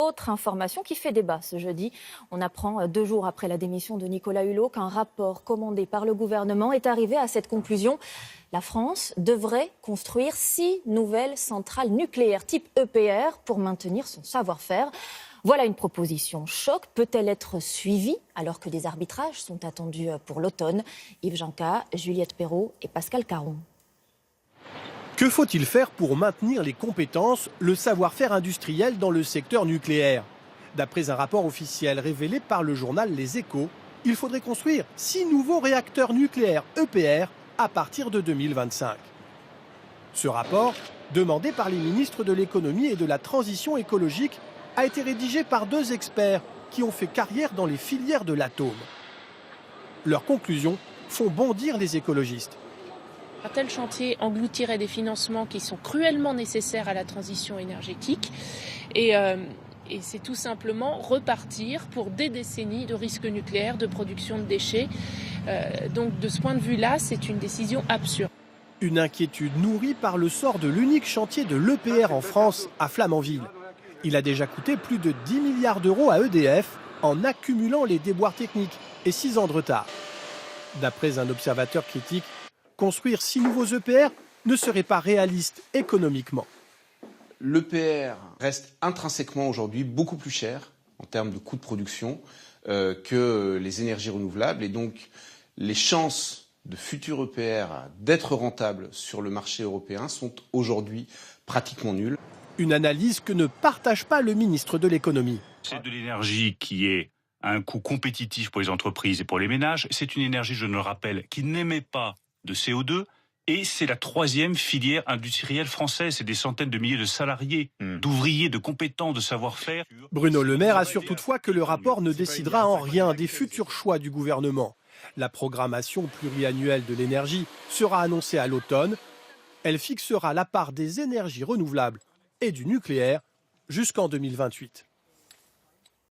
Autre information qui fait débat ce jeudi. On apprend 2 jours après la démission de Nicolas Hulot qu'un rapport commandé par le gouvernement est arrivé à cette conclusion. La France devrait construire 6 nouvelles centrales nucléaires type EPR pour maintenir son savoir-faire. Voilà une proposition choc. Peut-elle être suivie alors que des arbitrages sont attendus pour l'automne? Yves Janca, Juliette Perrault et Pascal Caron. Que faut-il faire pour maintenir les compétences, le savoir-faire industriel dans le secteur nucléaire? D'après un rapport officiel révélé par le journal Les Échos, il faudrait construire 6 nouveaux réacteurs nucléaires EPR à partir de 2025. Ce rapport, demandé par les ministres de l'économie et de la transition écologique, a été rédigé par 2 experts qui ont fait carrière dans les filières de l'atome. Leurs conclusions font bondir les écologistes. Un tel chantier engloutirait des financements qui sont cruellement nécessaires à la transition énergétique et c'est tout simplement repartir pour des décennies de risques nucléaires, de production de déchets. Donc de ce point de vue-là, c'est une décision absurde. Une inquiétude nourrie par le sort de l'unique chantier de l'EPR en France, à Flamanville. Il a déjà coûté plus de 10 milliards d'euros à EDF en accumulant les déboires techniques et 6 ans de retard. D'après un observateur critique, construire 6 nouveaux EPR ne serait pas réaliste économiquement. L'EPR reste intrinsèquement aujourd'hui beaucoup plus cher en termes de coût de production que les énergies renouvelables. Et donc les chances de futurs EPR d'être rentables sur le marché européen sont aujourd'hui pratiquement nulles. Une analyse que ne partage pas le ministre de l'économie. C'est de l'énergie qui est à un coût compétitif pour les entreprises et pour les ménages. C'est une énergie, je le rappelle, qui n'émet pas de CO2 et c'est la 3e filière industrielle française. C'est des centaines de milliers de salariés, d'ouvriers, de compétents, de savoir-faire. Bruno Le Maire assure toutefois que le rapport ne décidera en rien des futurs choix du gouvernement. La programmation pluriannuelle de l'énergie sera annoncée à l'automne. Elle fixera la part des énergies renouvelables et du nucléaire jusqu'en 2028.